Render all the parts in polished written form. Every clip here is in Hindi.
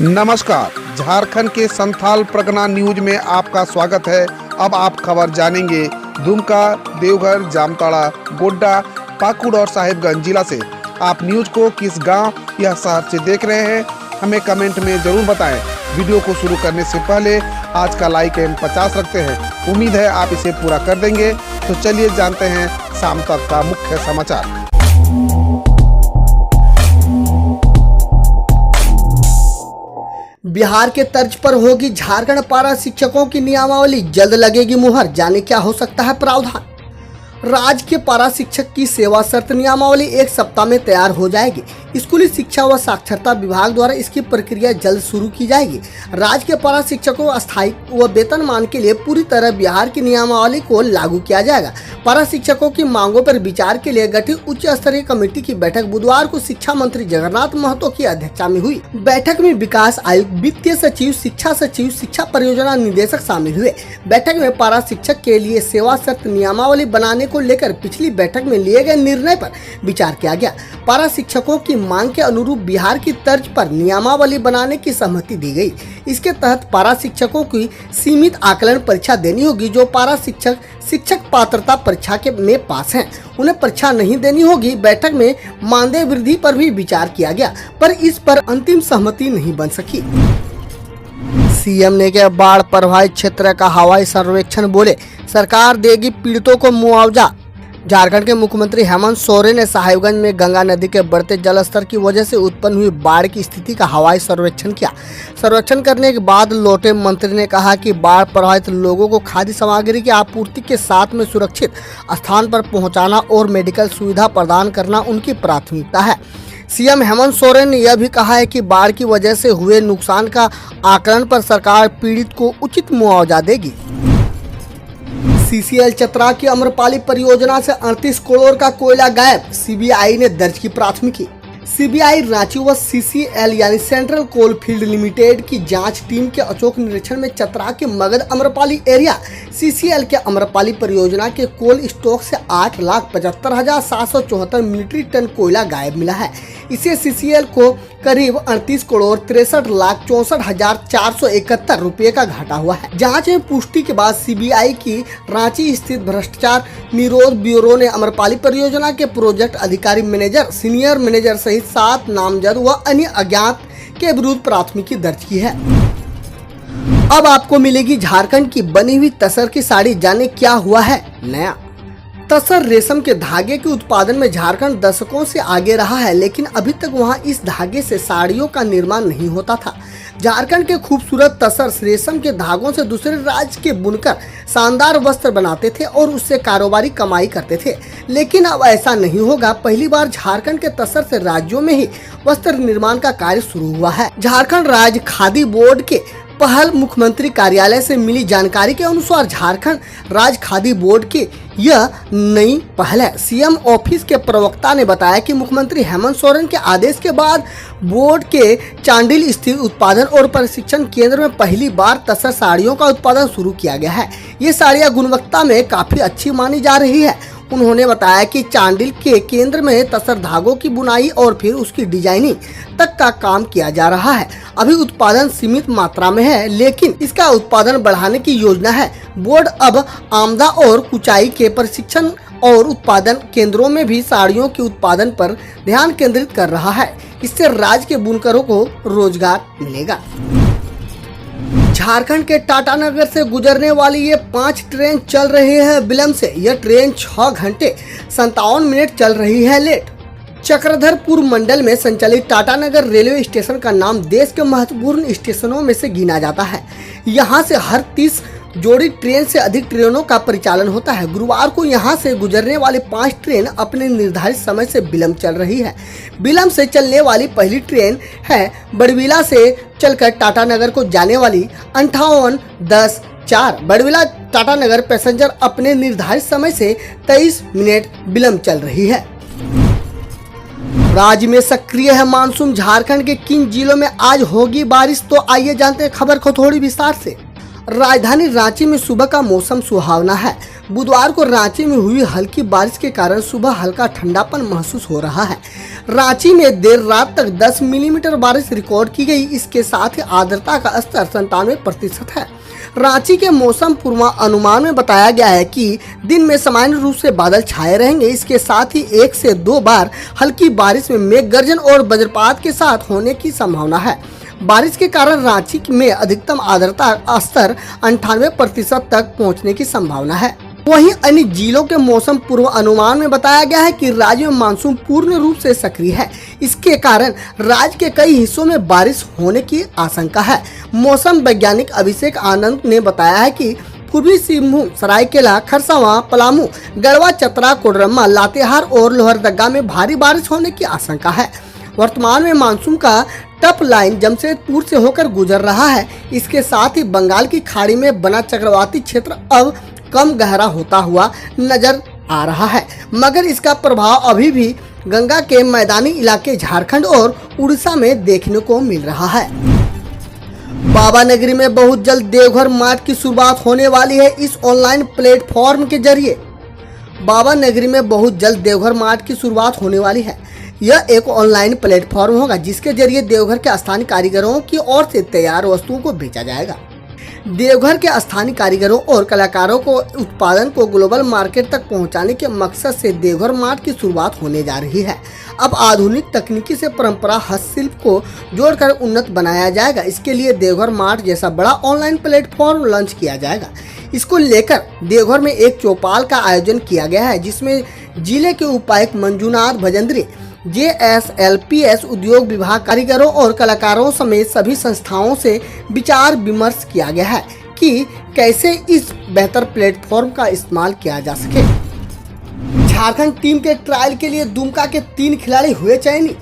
नमस्कार, झारखंड के संथाल परगना न्यूज में आपका स्वागत है। अब आप खबर जानेंगे दुमका, देवघर, जामताड़ा, गोड्डा, पाकुड़ और साहिबगंज जिला से। आप न्यूज को किस गांव या शहर से देख रहे हैं, हमें कमेंट में जरूर बताएं। वीडियो को शुरू करने से पहले आज का लाइक एम 50 रखते हैं। उम्मीद है आप इसे पूरा कर देंगे। तो चलिए जानते हैं शाम तक का मुख्य समाचार। बिहार के तर्ज पर होगी झारखंड पारा शिक्षकों की नियमावली, जल्द लगेगी मुहर, जाने क्या हो सकता है प्रावधान। राज्य के पारा शिक्षक की सेवा शर्त नियमावली एक सप्ताह में तैयार हो जाएगी। स्कूली शिक्षा व साक्षरता विभाग द्वारा इसकी प्रक्रिया जल्द शुरू की जाएगी। राज्य के पारा शिक्षकों को अस्थायी व वेतनमान के लिए पूरी तरह बिहार की नियमावली को लागू किया जाएगा। पारा शिक्षकों की मांगों पर विचार के लिए गठित उच्च स्तरीय कमेटी की बैठक बुधवार को शिक्षा मंत्री जगन्नाथ महतो की अध्यक्षता में हुई। बैठक में विकास आयुक्त, वित्तीय सचिव, शिक्षा सचिव, शिक्षा परियोजना निदेशक शामिल हुए। बैठक में पारा शिक्षक के लिए सेवा शर्त नियमावली बनाने को लेकर पिछली बैठक में लिए गए निर्णय पर विचार किया गया। पारा शिक्षकों की मांग के अनुरूप बिहार की तर्ज पर नियमावली बनाने की सहमति दी गई। इसके तहत पारा शिक्षकों की सीमित आकलन परीक्षा देनी होगी। जो पारा शिक्षक पात्रता परीक्षा के में पास हैं, उन्हें परीक्षा नहीं देनी होगी। बैठक में मानदेय वृद्धि पर भी विचार किया गया, पर इस पर अंतिम सहमति नहीं बन सकी। सीएम ने किया बाढ़ प्रभावित क्षेत्र का हवाई सर्वेक्षण, बोले सरकार देगी पीड़ितों को मुआवजा। झारखंड के मुख्यमंत्री हेमंत सोरेन ने साहिबगंज में गंगा नदी के बढ़ते जलस्तर की वजह से उत्पन्न हुई बाढ़ की स्थिति का हवाई सर्वेक्षण किया। सर्वेक्षण करने के बाद लौटे मंत्री ने कहा कि बाढ़ प्रभावित लोगों को खाद्य सामग्री की आपूर्ति के साथ में सुरक्षित स्थान पर पहुंचाना और मेडिकल सुविधा प्रदान करना उनकी प्राथमिकता है। सीएम हेमंत सोरेन ने यह भी कहा है कि बाढ़ की वजह से हुए नुकसान का आकलन पर सरकार पीड़ित को उचित मुआवजा देगी। सीसीएल चतरा की अम्रपाली परियोजना से 38 करोड़ का कोयला गायब, सीबीआई ने दर्ज की प्राथमिकी। सीबीआई रांची व सीसीएल यानी सेंट्रल कोल फील्ड लिमिटेड की जांच टीम के अचूक निरीक्षण में चतरा के मगध अम्रपाली एरिया सीसीएल के अम्रपाली परियोजना के कोल स्टॉक से 8,75,774 मीट्रिक टन कोयला गायब मिला है। इसे सीसीएल को करीब 38,63,64,471 रुपए का घाटा हुआ है। जांच में पुष्टि के बाद सीबीआई की रांची स्थित भ्रष्टाचार निरोध ब्यूरो ने अम्रपाली परियोजना के प्रोजेक्ट अधिकारी, मैनेजर, सीनियर मैनेजर सहित 7 नामजद व अन्य अज्ञात के विरुद्ध प्राथमिकी दर्ज की है। अब आपको मिलेगी झारखंड की बनी हुई तसर की साड़ी, जाने क्या हुआ है नया। तसर रेशम के धागे के उत्पादन में झारखंड दशकों से आगे रहा है, लेकिन अभी तक वहां इस धागे से साड़ियों का निर्माण नहीं होता था। झारखंड के खूबसूरत तसर रेशम के धागों से दूसरे राज्य के बुनकर शानदार वस्त्र बनाते थे और उससे कारोबारी कमाई करते थे, लेकिन अब ऐसा नहीं होगा। पहली बार झारखंड के तसर से राज्यों में ही वस्त्र निर्माण का कार्य शुरू हुआ है। झारखंड राज्य खादी बोर्ड के पहल मुख्यमंत्री कार्यालय से मिली जानकारी के अनुसार झारखंड राज्य खादी बोर्ड की यह नई पहल है। सीएम ऑफिस के प्रवक्ता ने बताया कि मुख्यमंत्री हेमंत सोरेन के आदेश के बाद बोर्ड के चांडिल स्थित उत्पादन और प्रशिक्षण केंद्र में पहली बार तसर साड़ियों का उत्पादन शुरू किया गया है। ये साड़ियाँ गुणवत्ता में काफी अच्छी मानी जा रही है। उन्होंने बताया कि चांडिल के केंद्र में तसर धागों की बुनाई और फिर उसकी डिजाइनिंग तक का काम किया जा रहा है। अभी उत्पादन सीमित मात्रा में है, लेकिन इसका उत्पादन बढ़ाने की योजना है। बोर्ड अब आमदा और कुचाई के प्रशिक्षण और उत्पादन केंद्रों में भी साड़ियों के उत्पादन पर ध्यान केंद्रित कर रहा है। इससे राज्य के बुनकरों को रोजगार मिलेगा। झारखंड के टाटानगर से गुजरने वाली ये 5 ट्रेन चल रही है विलंब से। यह ट्रेन 6 घंटे 57 मिनट चल रही है लेट। चक्रधरपुर मंडल में संचालित टाटानगर रेलवे स्टेशन का नाम देश के महत्वपूर्ण स्टेशनों में से गिना जाता है। यहाँ से हर 30 जोड़ी ट्रेन से अधिक ट्रेनों का परिचालन होता है। गुरुवार को यहाँ से गुजरने वाली 5 ट्रेन अपने निर्धारित समय से विलंब चल रही है। विलंब से चलने वाली पहली ट्रेन है बड़विला से चलकर टाटानगर को जाने वाली 58-10-4। बड़विला टाटानगर पैसेंजर अपने निर्धारित समय से 23 मिनट विलंब चल रही है। राज्य में सक्रिय है मानसून, झारखंड के किन जिलों में आज होगी बारिश, तो आइए जानते हैं खबर को थोड़ी विस्तार से। राजधानी रांची में सुबह का मौसम सुहावना है। बुधवार को रांची में हुई हल्की बारिश के कारण सुबह हल्का ठंडापन महसूस हो रहा है। रांची में देर रात तक 10 मिलीमीटर बारिश रिकॉर्ड की गई। इसके साथ ही आर्द्रता का स्तर 97% है। रांची के मौसम पूर्वानुमान में बताया गया है कि दिन में सामान्य रूप से बादल छाए रहेंगे। इसके साथ ही 1 से 2 बार हल्की बारिश में मेघ गर्जन और वज्रपात के साथ होने की संभावना है। बारिश के कारण रांची में अधिकतम आर्द्रता स्तर 98% तक पहुंचने की संभावना है। वहीं अन्य जिलों के मौसम पूर्व अनुमान में बताया गया है कि राज्य में मानसून पूर्ण रूप से सक्रिय है। इसके कारण राज्य के कई हिस्सों में बारिश होने की आशंका है। मौसम वैज्ञानिक अभिषेक आनंद ने बताया है कि पूर्वी सिंहभूम, सरायकेला, खरसावां, पलामू, गढ़वा, चतरा, कोडरमा, लातेहार और लोहरदगा में भारी बारिश होने की आशंका है। वर्तमान में मानसून का टप लाइन जमशेदपुर से होकर गुजर रहा है। इसके साथ ही बंगाल की खाड़ी में बना चक्रवाती क्षेत्र अब कम गहरा होता हुआ नजर आ रहा है, मगर इसका प्रभाव अभी भी गंगा के मैदानी इलाके झारखंड और उड़ीसा में देखने को मिल रहा है। बाबा नगरी में बहुत जल्द देवघर मार्ट की शुरुआत होने वाली है। इस ऑनलाइन प्लेटफॉर्म के जरिए बाबा नगरी में बहुत जल्द देवघर मार्ट की शुरुआत होने वाली है। यह एक ऑनलाइन प्लेटफॉर्म होगा जिसके जरिए देवघर के स्थानीय कारीगरों की ओर से तैयार वस्तुओं को बेचा जाएगा। देवघर के स्थानीय कारीगरों और कलाकारों को उत्पादन को ग्लोबल मार्केट तक पहुंचाने के मकसद से देवघर मार्ट की शुरुआत होने जा रही है। अब आधुनिक तकनीकी से परंपरा हस्तशिल्प को जोड़कर उन्नत बनाया जाएगा। इसके लिए देवघर मार्ट जैसा बड़ा ऑनलाइन प्लेटफॉर्म लॉन्च किया जाएगा। इसको लेकर देवघर में एक चौपाल का आयोजन किया गया है, जिसमें जिले के उपायुक्त मंजूनाथ भजंत्री, JSLPS उद्योग विभाग, कारीगरों और कलाकारों समेत सभी संस्थाओं से विचार विमर्श किया गया है कि कैसे इस बेहतर प्लेटफॉर्म का इस्तेमाल किया जा सके। झारखंड टीम के ट्रायल के लिए दुमका के 3 खिलाड़ी हुए चयनित।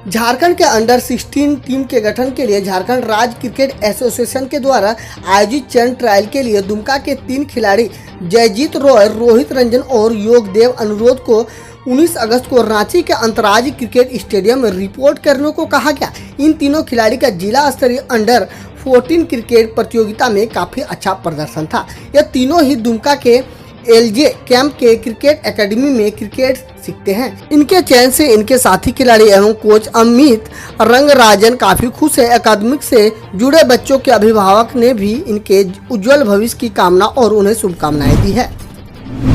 झारखंड के अंडर 16 टीम के गठन के लिए झारखंड राज्य क्रिकेट एसोसिएशन के द्वारा आयोजित चयन ट्रायल के लिए दुमका के 3 खिलाड़ी जयजीत रॉय, रोहित रंजन और योगदेव अनुरोध को 19 अगस्त को रांची के अंतर्राज्यीय क्रिकेट स्टेडियम में रिपोर्ट करने को कहा गया। इन तीनों खिलाड़ी का जिला स्तरीय अंडर 14 क्रिकेट प्रतियोगिता में काफी अच्छा प्रदर्शन था। यह तीनों ही दुमका के LJ कैंप के क्रिकेट एकेडमी में क्रिकेट सीखते हैं। इनके चयन से इनके साथी खिलाड़ी एवं कोच अमित रंगराजन काफी खुश है। अकादमिक से जुड़े बच्चों के अभिभावक ने भी इनके उज्जवल भविष्य की कामना और उन्हें शुभकामनाएं दी है।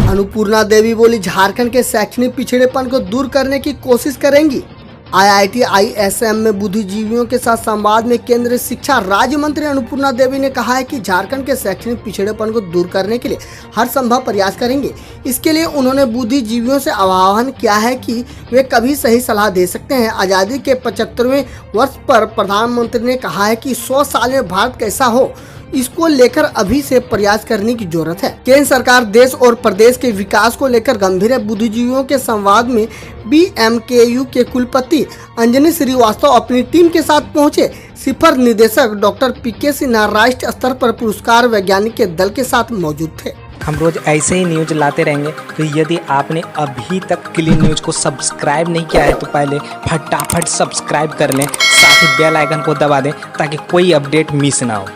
अन्नपूर्णा देवी बोली, झारखंड के शैक्षणिक पिछड़ेपन को दूर करने की कोशिश करेंगी। IIT ISM में बुद्धिजीवियों के साथ संवाद में केंद्रीय शिक्षा राज्य मंत्री अन्नपूर्णा देवी ने कहा है कि झारखंड के शैक्षणिक पिछड़ेपन को दूर करने के लिए हर संभव प्रयास करेंगे। इसके लिए उन्होंने बुद्धिजीवियों से आह्वान किया है कि वे कभी सही सलाह दे सकते हैं। आज़ादी के 75वें वर्ष पर प्रधानमंत्री ने कहा है कि 100 साल में भारत कैसा हो, इसको लेकर अभी से प्रयास करने की जरूरत है। केंद्र सरकार देश और प्रदेश के विकास को लेकर गंभीर है। बुद्धिजीवियों के संवाद में BMKU के कुलपति अंजनी श्रीवास्तव अपनी टीम के साथ पहुंचे। सिफर निदेशक डॉक्टर PK सिन्हा राष्ट्रीय स्तर पर पुरस्कार वैज्ञानिक के दल के साथ मौजूद थे। हम रोज ऐसे ही न्यूज लाते रहेंगे, तो यदि आपने अभी तक क्लीन न्यूज को सब्सक्राइब नहीं किया है तो पहले फटाफट सब्सक्राइब कर लें, साथ ही बेल आइकन को दबा दें ताकि कोई अपडेट मिस ना हो।